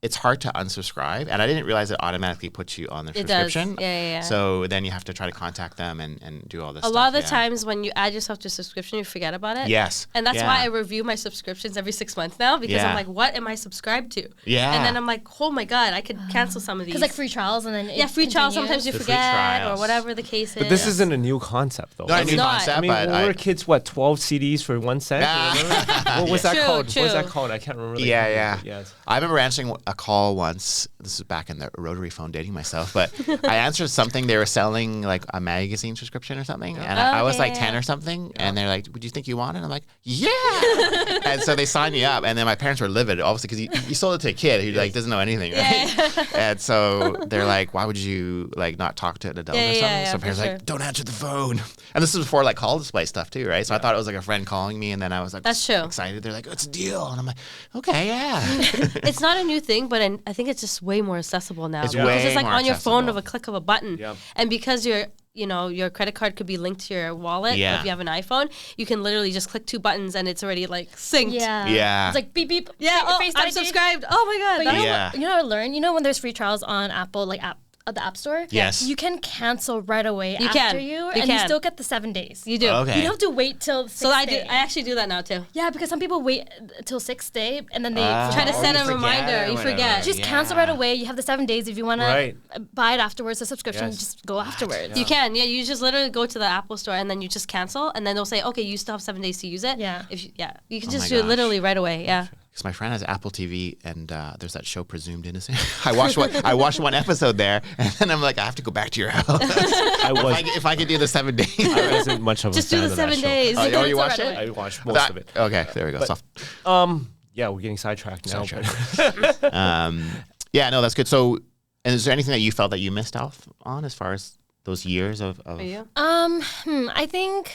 it's hard to unsubscribe, and I didn't realize it automatically puts you on the subscription. It does. Yeah. So then you have to try to contact them and do all this stuff. A lot of the times when you add yourself to a subscription, you forget about it. Yes. And that's why I review my subscriptions every 6 months now, because I'm like, what am I subscribed to? Yeah. And then I'm like, oh my God, I could cancel some of these. Because like free trials and then free trials, sometimes you forget or whatever the case is. But this isn't a new concept though. Not a new concept. I mean, when we were kids, 12 CDs for 1 cent? What was that called? What was that called? I can't remember. Yes. I remember answering a call once. This is back in the rotary phone, dating myself, but I answered something. They were selling like a magazine subscription or something, and I was like 10 or something, and they're like, "Would you think you want it?" I'm like, "Yeah!" And so they signed me up, and then my parents were livid, obviously, because you sold it to a kid who like doesn't know anything, right? And so they're like, "Why would you like not talk to an adult or something?" So parents like, "Don't answer the phone." And this was before like call display stuff too, right? So I thought it was like a friend calling me, and then I was like, "That's true." Excited. They're like, "It's a deal," and I'm like, "Okay, yeah." It's not a new thing, but I think it's just way more accessible now. It's way It's like more on your phone accessible. of a click of a button. And because your credit card could be linked to your wallet. If you have an iPhone, you can literally just click 2 buttons and it's already like synced. It's like beep beep. I'm subscribed. Oh my God. But you know what I learned? You know when there's free trials on Apple, like the App Store? Yes. You can cancel right away you still get the 7 days. You do. Okay. You don't have to wait till 6th day. I actually do that now too. Yeah, because some people wait till 6th day and then they try to set a reminder. You forget. Just cancel right away. You have the 7 days. If you want to buy it afterwards, the subscription, just go afterwards. You can. Yeah, you just literally go to the Apple Store and then you just cancel, and then they'll say, okay, you still have 7 days to use it. You can just do it literally right away. Yeah. Because my friend has Apple TV, and there's that show Presumed Innocent. I watched one episode there, and then I'm like, I have to go back to your house. If I could do the 7 days. I wasn't much of a just fan do the of 7 days. Oh, you watched it? I watched most of it. Okay, there we go. Yeah, we're getting sidetracked now. Yeah, no, that's good. So, and is there anything that you felt that you missed out on as far as those years of? I think.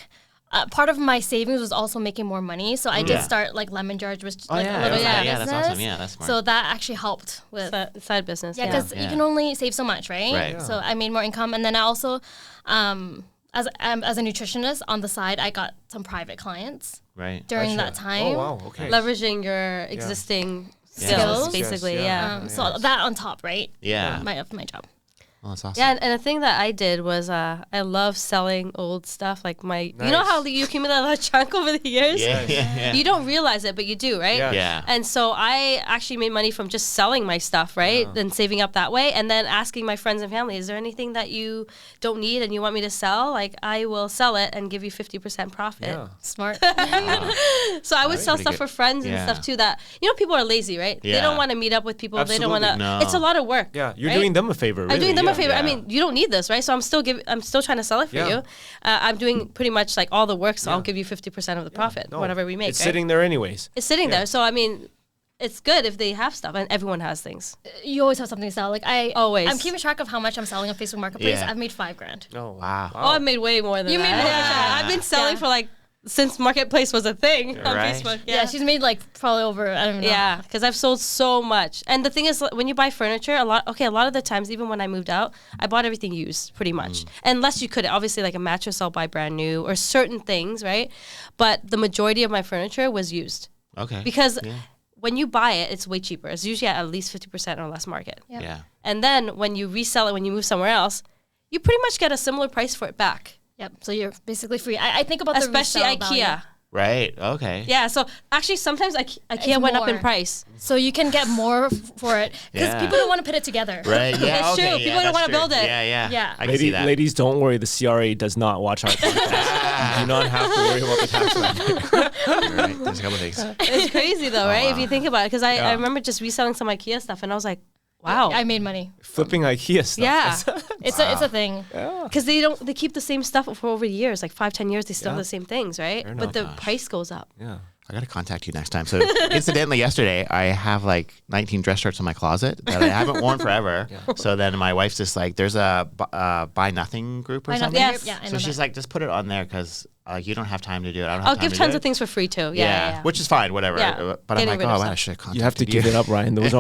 Part of my savings was also making more money, so I did start like lemon jars, which a little business. That's awesome. Yeah, that's smart. So that actually helped with side business. Yeah, because you can only save so much, right? Right. So I made more income, and then I also, as a nutritionist on the side, I got some private clients. Right. During that time. Oh wow. Okay. Leveraging your existing skills, basically. So that on top, right? Yeah. Of my job. Well, that's awesome. Yeah, and the thing that I did was I love selling old stuff. Like you know how you accumulate a lot of junk over the years? Yeah. You don't realize it, but you do, right? Yeah. And so I actually made money from just selling my stuff, right? And saving up that way. And then asking my friends and family, is there anything that you don't need and you want me to sell? Like, I will sell it and give you 50% profit. Yeah. Smart. So I would sell stuff for friends and stuff too that, people are lazy, right? Yeah. They don't want to meet up with people. Absolutely. They don't want to. No. It's a lot of work. Yeah, you're right? doing them a favor. Really. I'm doing them a favor. Yeah. I mean, you don't need this, right? So I'm still trying to sell it for you. I'm doing pretty much like all the work, so I'll give you 50% of the profit, whatever we make. It's sitting there anyways. It's sitting there. So I mean, it's good if they have stuff, and everyone has things. You always have something to sell. Like I'm keeping track of how much I'm selling on Facebook Marketplace. Yeah. I've made $5,000. Oh wow. Oh, I've made way more than that. You made more. I've been selling for like since Marketplace was a thing on Right. Facebook. Yeah, she's made like probably over, I don't know. Yeah, because I've sold so much. And the thing is, when you buy furniture, a lot of the times, even when I moved out, I bought everything used pretty much. Unless you could, obviously, like a mattress I'll buy brand new or certain things, right? But the majority of my furniture was used. Okay. Because when you buy it, it's way cheaper. It's usually at least 50% or less market. Yep. Yeah. And then when you resell it, when you move somewhere else, you pretty much get a similar price for it back. Yep. So you're basically free. I think about Especially the resale IKEA. value. Right. Okay. Yeah, so actually sometimes IKEA It's went up in more. price. So you can get more for it because Yeah. people don't want to put it together. Right. Yeah. It's true. Okay. People yeah, don't that's wanna true. build it. Yeah. Yeah. Yeah. I can see that. Ladies, don't worry. The CRA does not watch our podcast. You do not have to worry about the tax man. Right. There's a couple of things. It's crazy though, right? wow. If you think about it, because I Yeah. remember just reselling some IKEA stuff, and I was like, wow, I made money. Flipping IKEA stuff. yeah, It's a thing. because they keep the same stuff for over years, like 5-10 years, they still have the same things, right? Fair But enough. the price goes up. Yeah. I got to contact you next time. So incidentally, yesterday I have like 19 dress shirts in my closet that I haven't worn forever. So then my wife's just like, there's a buy nothing group or Buy something. nothing Yes. group? Yeah, I So know she's that. like, just put it on there because you don't have time to do it. I don't have I'll time give to tons do of it. things for free too. Yeah. Which is fine, whatever. Yeah. But I'm Getting like, rid oh, of wow, I stuff. should have contacted You have to give it up, Ryan. Those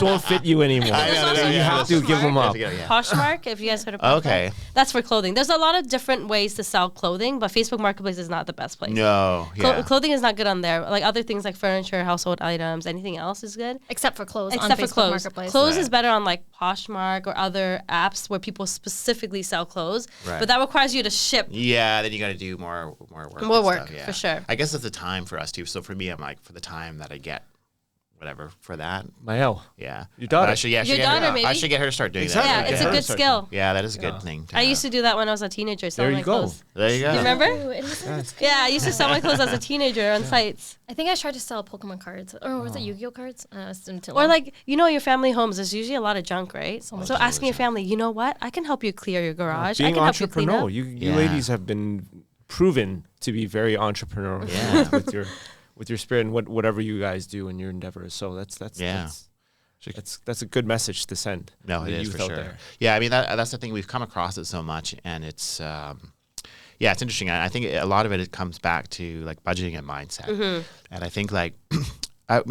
won't fit you anymore. I know, So you yeah. have to give them up. Yeah. Poshmark, if you guys heard of Poshmark. Okay. That's for clothing. There's a lot of different ways to sell clothing, but Facebook Marketplace is not the best place. No. Yeah. Clothing is not good on there. Like other things like furniture, household items, anything else is good. Except for clothes Except on for Facebook clothes. Marketplace. Clothes is Right. better on like Poshmark or other apps where people specifically sell clothes. Right. But that requires you to ship. Yeah, then you got to do more work. More and work, stuff, yeah. for sure. I guess it's the time for us too. So for me, I'm like, for the time that I get, whatever for that. Mael. Yeah. Your daughter. But I should, yeah, I should Your get her- daughter, maybe? I should get her to start doing Exactly. Yeah, that. it's Yeah. a good skill. Yeah, that is a good thing. I used to do that when I was a teenager. There selling you my go. clothes. There you go. You remember? Ooh, it was a good skill. Yeah, I used to sell my clothes as a teenager on sites. I think I tried to sell Pokemon cards. Or was it Yu-Gi-Oh cards? It's until Or like, your family homes, there's usually a lot of junk, right? So much So asking your family, you know what? I can help you clear your garage. I Being can help you clean entrepreneurial. up. You Yeah. ladies have been proven to be very entrepreneurial Yeah. with your spirit and whatever you guys do in your endeavors. So Yeah. that's a good message to send. No, to it the is youth for out sure. there. Yeah, I mean that's the thing. We've come across it so much, and it's it's interesting. I think a lot of it comes back to like budgeting and mindset. And I think like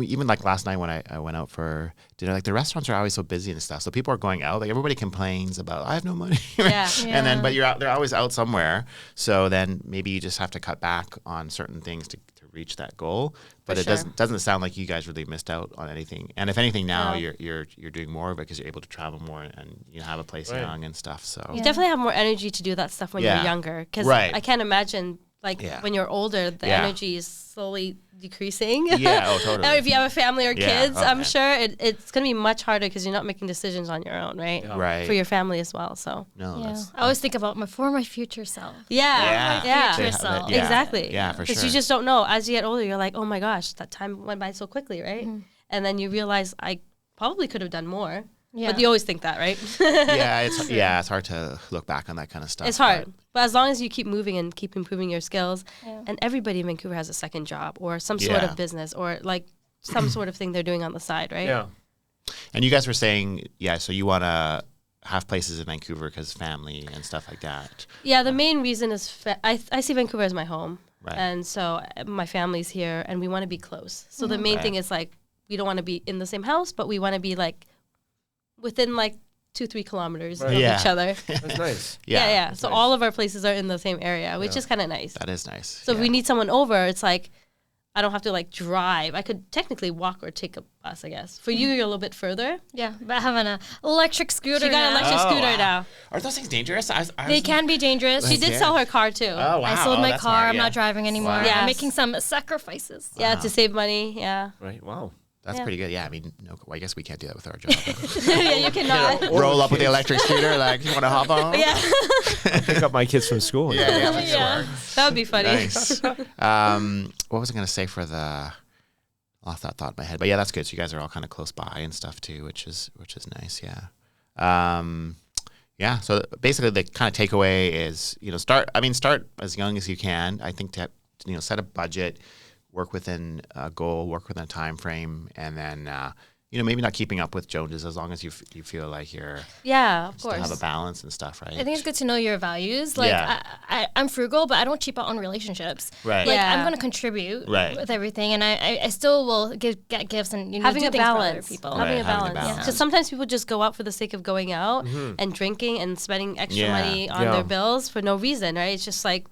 even like last night when I went out for dinner, like the restaurants are always so busy and stuff. So people are going out. Like everybody complains about I have no money. Yeah. And then but they're always out somewhere. So then maybe you just have to cut back on certain things to reach that goal. But For it sure. doesn't sound like you guys really missed out on anything. And if anything, now No. you're doing more of it because you're able to travel more and you have a place Right. young and stuff. So You definitely have more energy to do that stuff when Yeah. you're younger. Because Right. I can't imagine, like, Yeah. when you're older, the Yeah. energy is slowly decreasing. Yeah, oh, totally. Now, if you have a family or Yeah, kids, I'm okay. sure it's going to be much harder because you're not making decisions on your own, right? Yeah. Right. For your family as well. So, no, Yeah. that's I always think about my future self. yeah. Yeah. future Yeah, self. yeah. Exactly. Yeah, for Because sure. you just don't know. As you get older, you're like, oh my gosh, that time went by so quickly, right? And then you realize I probably could have done more. Yeah. But you always think that, right? it's hard to look back on that kind of stuff. It's hard. But as long as you keep moving and keep improving your skills, Yeah. and everybody in Vancouver has a second job or some sort Yeah. of business or like some sort of thing they're doing on the side, right? Yeah. And you guys were saying, so you want to have places in Vancouver because family and stuff like that. Yeah, the main reason is I see Vancouver as my home. Right. And so my family's here and we want to be close. So the main Right. thing is like we don't want to be in the same house, but we want to be like within like 2-3 kilometers Right. of Yeah. each other. That's nice. Yeah. So nice. all of our places are in the same area, which Yeah. is kind of nice. That is nice. So if we need someone over, it's like I don't have to like drive. I could technically walk or take a bus, I guess. For you, you're a little bit further. Yeah, but I have an electric scooter. She got an now. electric scooter wow. now. Are those things dangerous? They can be dangerous. She did sell her car too. Oh, wow. I sold my that's car. smart, I'm not driving anymore. Wow. Yes. I'm making some sacrifices. Yeah, to save money. Yeah. Right. Wow. That's Yeah. pretty good. Yeah, I mean, I guess we can't do that with our job. Yeah, you cannot. Roll up with the electric scooter, like, you want to hop on? Yeah. Pick up my kids from school. Yeah, for Yeah. sure. That would be funny. Nice. What was I going to say for the? I lost that thought in my head, but yeah, that's good. So you guys are all kind of close by and stuff too, which is nice. Yeah. Yeah. So basically, the kind of takeaway is start as young as you can. I think to set a budget, work within a goal, work within a time frame, and then maybe not keeping up with Joneses as long as you feel like you're of still course have a balance and stuff, right? I think it's good to know your values. Like I'm frugal, but I don't cheap out on relationships. Right. Like I'm going to contribute with everything, and I still will get gifts and having do a things for other balance. people. Having a Having a balance. balance. Because sometimes people just go out for the sake of going out and drinking and spending extra money on their bills for no reason, right? It's just like,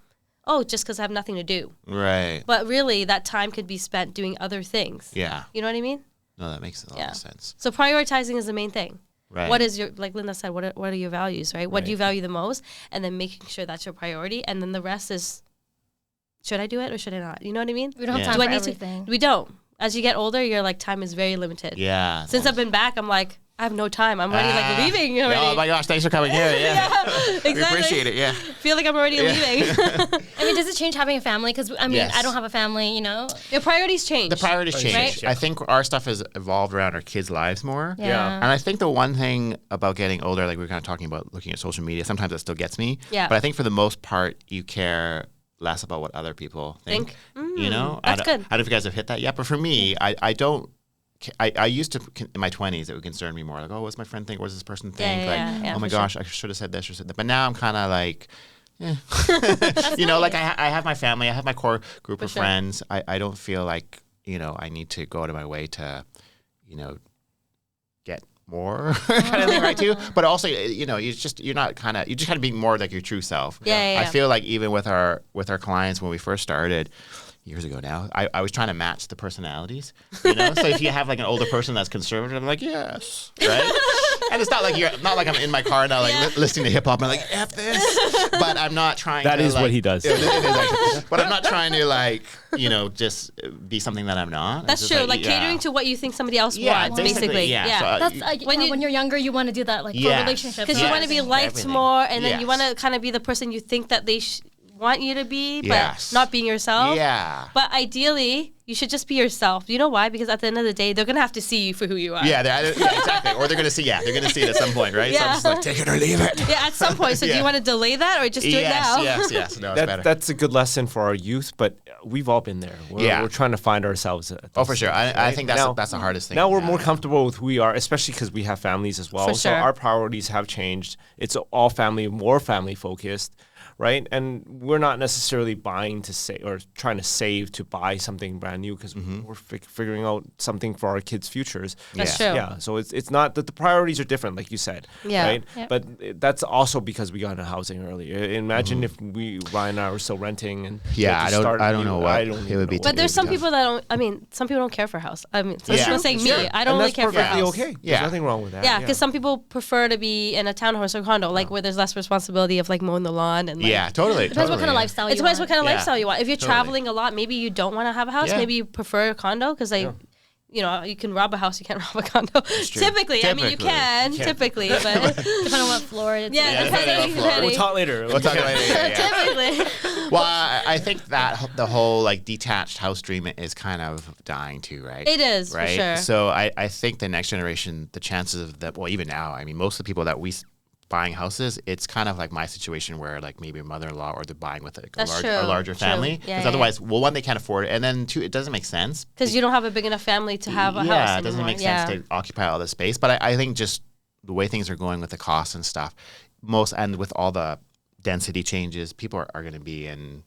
just because I have nothing to do. Right. But really, that time could be spent doing other things. Yeah. You know what I mean? No, that makes a lot of sense. So prioritizing is the main thing. Right. What is your, like Linda said, what are your values, right? What do you value the most? And then making sure that's your priority. And then the rest is, should I do it or should I not? You know what I mean? We don't have time for everything. We don't. As you get older, you're like, time is very limited. Yeah. Since I've been back, I'm like, I have no time. I'm already like leaving already. Oh my gosh, thanks for coming here. Yeah. Exactly. We appreciate it, yeah. Feel like I'm already leaving. I mean, does it change having a family? Because, I mean, I don't have a family, Your priorities change. The priorities change. Right? I think our stuff has evolved around our kids' lives more. Yeah. And I think the one thing about getting older, like we were kind of talking about looking at social media, sometimes it still gets me. Yeah. But I think for the most part, you care less about what other people think. You know? That's good. I don't know if you guys have hit that yet, but for me, I don't. I used to, in my 20s, it would concern me more. Like, what's my friend think? What does this person think? Yeah, oh my gosh, I should have said this or said that. But now I'm kind of like, like I have my family, I have my core group of friends. I don't feel like, I need to go out of my way to, get more kind of thing, right? Too. But also, you're just kind of being more like your true self. Yeah. I feel like even with our clients when we first started, years ago now, I was trying to match the personalities, So if you have like an older person that's conservative, I'm like, yes, right? And it's not like I'm in my car now, like listening to hip hop. I'm like, F this, but I'm not trying. That to, is what he does. It is actually, but I'm not trying to just be something that I'm not. That's true. Like catering to what you think somebody else wants, basically. Yeah. That's when you're younger, you want to do that, like for relationships, because you want to be liked more, and then you want to kind of be the person you think that they want you to be, but not being yourself. Yeah. But ideally, you should just be yourself. You know why? Because at the end of the day, they're gonna have to see you for who you are. Yeah, exactly. Or they're gonna see it at some point, right? So I'm just like, take it or leave it. Yeah, at some point. So do you want to delay that or just do it now? Yes. No, it's better. That's a good lesson for our youth, but we've all been there. We're trying to find ourselves. For sure. I think that's the hardest thing. Now we're more comfortable with who we are, especially because we have families as well. For so sure. our priorities have changed. It's all family, more family focused. Right, and we're not necessarily buying to say or trying to save to buy something brand new because we're figuring out something for our kids' futures. That's true. Yeah, so it's not that the priorities are different, like you said. Yeah. Right, Yep. but that's also because we got into housing early. Imagine if Ryan and I were still renting and I don't know what it would be. But there's some people that don't. I mean, some people don't care for house. I mean, so I'm not saying me. I don't really care for that's house. perfectly okay. There's nothing wrong with that. Yeah, because some people prefer to be in a townhouse or condo, like where there's less responsibility of like mowing the lawn and like, totally. Depends what kind of lifestyle you want. It depends what kind of lifestyle you want. If you're traveling a lot, maybe you don't want to have a house. Yeah. Maybe you prefer a condo because you can rob a house, you can't rob a condo. Typically, I mean, you can. Typically, but Depending on what floor it's depending. We'll talk later. Typically. Well, I think that the whole like detached house dream is kind of dying too, right? It is, right? for sure. So I think the next generation, the chances of that, well, even now, I mean, most of the people that we buying houses, it's kind of like my situation where like maybe a mother-in-law or they're buying with a larger family. Because otherwise, well, one, they can't afford it, and then two, it doesn't make sense. Because you don't have a big enough family to have a house Yeah, it doesn't anymore. make sense to occupy all this space. But I think just the way things are going with the costs and stuff, and with all the density changes, people are going to be in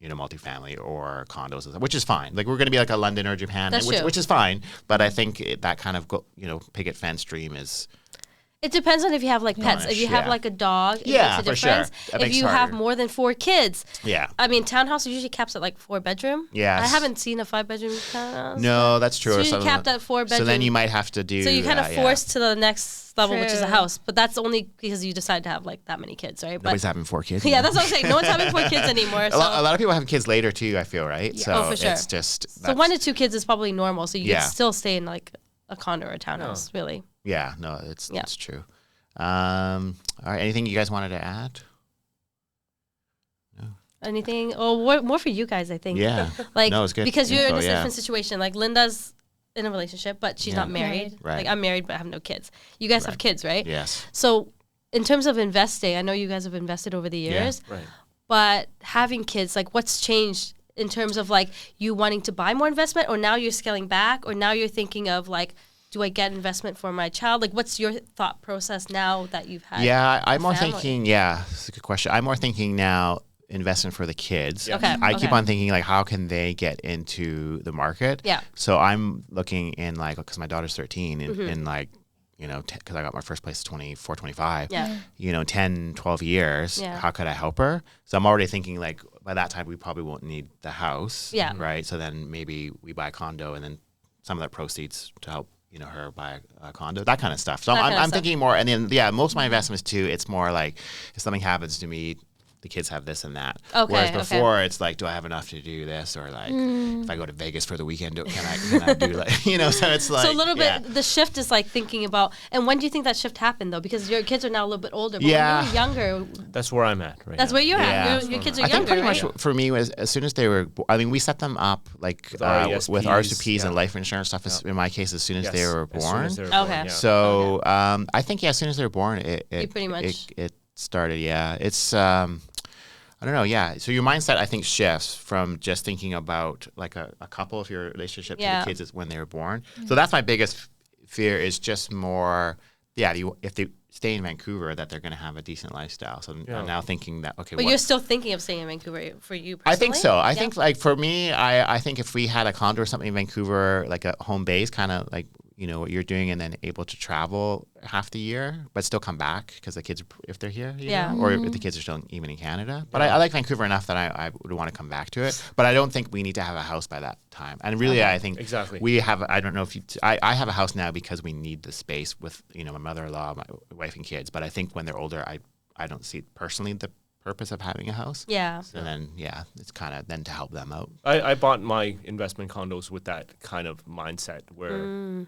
multifamily or condos, which is fine. Like we're going to be like a London or Japan, which is fine. But I think that kind of picket fence dream is. It depends on if you have like pets. If you have like a dog, it makes a difference. Sure. If you have more than 4 kids, I mean, townhouse usually caps at like 4-bedroom. Yes. I haven't seen a 5-bedroom townhouse. No, that's true. It's usually capped at 4-bedroom. So then you might have to do. So you kind of forced to the next level, which is a True. house. But that's only because you decide to have like that many kids, right? Nobody's having 4 kids. Yeah, that's what I'm saying. No one's having 4 kids anymore. So. A lot of people have kids later too, I feel, right? So for sure. it's just. So 1 to 2 kids is probably normal. So you can still stay in like a condo or a townhouse, really. Yeah, no, it's true. All right, anything you guys wanted to add? No. Anything? Oh, more for you guys, I think. Yeah. Like, no, it's good. Because you're in a different situation. Like Linda's in a relationship, but she's not married. Right. Like I'm married, but I have no kids. You guys have kids, right? Yes. So in terms of investing, I know you guys have invested over the years. Right. But having kids, like what's changed in terms of like you wanting to buy more investment, or now you're scaling back, or now you're thinking of like, do I get investment for my child? Like, what's your thought process now that you've had? Yeah, I'm more thinking. Yeah, that's a good question. I'm more thinking now investment for the kids. Okay. I keep on thinking like, how can they get into the market? Yeah. So I'm looking in like, because my daughter's 13, in like, you know, because I got my first place 24, 25. Yeah. You know, 10, 12 years. Yeah. How could I help her? So I'm already thinking like, by that time we probably won't need the house. Yeah. Right. So then maybe we buy a condo, and then some of that proceeds to help, you know, her buy a condo, that kind of stuff. So I'm thinking more, and then most of my investments too, it's more like if something happens to me, the kids have this and that. Okay, Whereas before it's like, do I have enough to do this? Or like, if I go to Vegas for the weekend, can I do like, you know, so it's like. So a little bit, the shift is like thinking about, and when do you think that shift happened though? Because your kids are now a little bit older, but when you were younger. That's where I'm at right That's now. where you're at. Your kids are I younger, think pretty right? much for me was as soon as they were, I mean, we set them up like with RSPs and life insurance stuff. In my case, as soon as they were born. Okay. So I think as soon as they were born, it started. Yeah, it's. I don't know. Yeah. So your mindset, I think, shifts from just thinking about like a couple of your relationship to the kids is when they were born. So that's my biggest fear is just more, if they stay in Vancouver, that they're going to have a decent lifestyle. So I'm now thinking that, okay. But you're still thinking of staying in Vancouver for you personally? I think so. I think like for me, I think if we had a condo or something in Vancouver, like a home base, kind of like, you know, what you're doing, and then able to travel half the year, but still come back because the kids, if they're here, you know, or if the kids are still even in Canada. But I like Vancouver enough that I would want to come back to it. But I don't think we need to have a house by that time. And really, I think we have, I don't know if I have a house now because we need the space with, you know, my mother-in-law, my wife and kids. But I think when they're older, I don't see personally the purpose of having a house. Yeah. So then, it's kind of then to help them out. I bought my investment condos with that kind of mindset where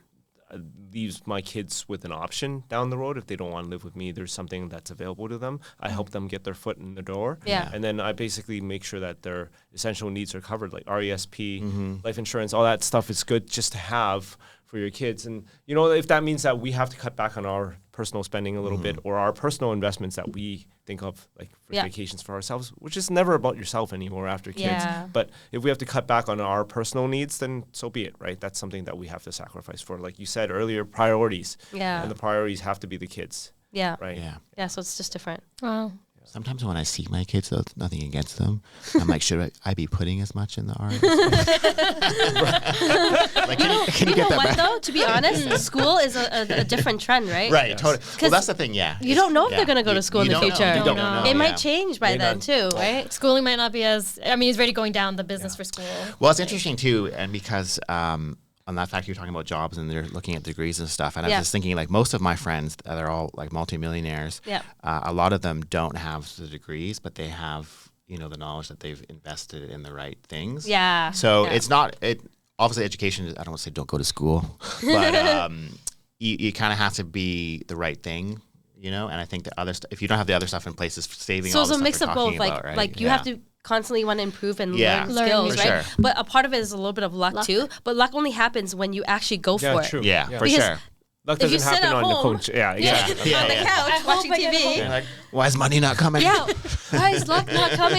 leaves my kids with an option down the road. If they don't want to live with me, there's something that's available to them. I help them get their foot in the door. Yeah. And then I basically make sure that their essential needs are covered, like RESP, life insurance, all that stuff is good just to have for your kids. And, you know, if that means that we have to cut back on our personal spending a little bit, or our personal investments that we think of, like for vacations for ourselves, which is never about yourself anymore after kids. Yeah. But if we have to cut back on our personal needs, then so be it, right? That's something that we have to sacrifice for. Like you said earlier, priorities. Yeah. And the priorities have to be the kids. Yeah. Right? Yeah, so it's just different. Wow. Sometimes when I see my kids, though, nothing against them, I'm like, should I be putting as much in the art? Like, can you get that what back? though? To be honest, school is a different trend, right? Right, totally. Well, that's the thing, You don't know if they're going to go to school in the future. You don't know. It might change by then too, right? Schooling might not be as, I mean, he's already going down the business for school. Well, it's interesting too, and because on that fact, you're talking about jobs and they're looking at degrees and stuff. And I was just thinking, like, most of my friends, they're all like multimillionaires. Yeah. A lot of them don't have the degrees, but they have, you know, the knowledge that they've invested in the right things. Yeah. So it's not, obviously education, I don't want to say don't go to school, but you kind of have to be the right thing, you know? And I think the other if you don't have the other stuff in place, it's saving all the stuff it's a mix of both. Like you have to constantly want to improve and learn skills, right? Sure. But a part of it is a little bit of luck too. But luck only happens when you actually go for it. Yeah, for sure. Luck doesn't happen on the coach. On the couch watching TV. Like, why is money not coming? Yeah. Why is luck not coming?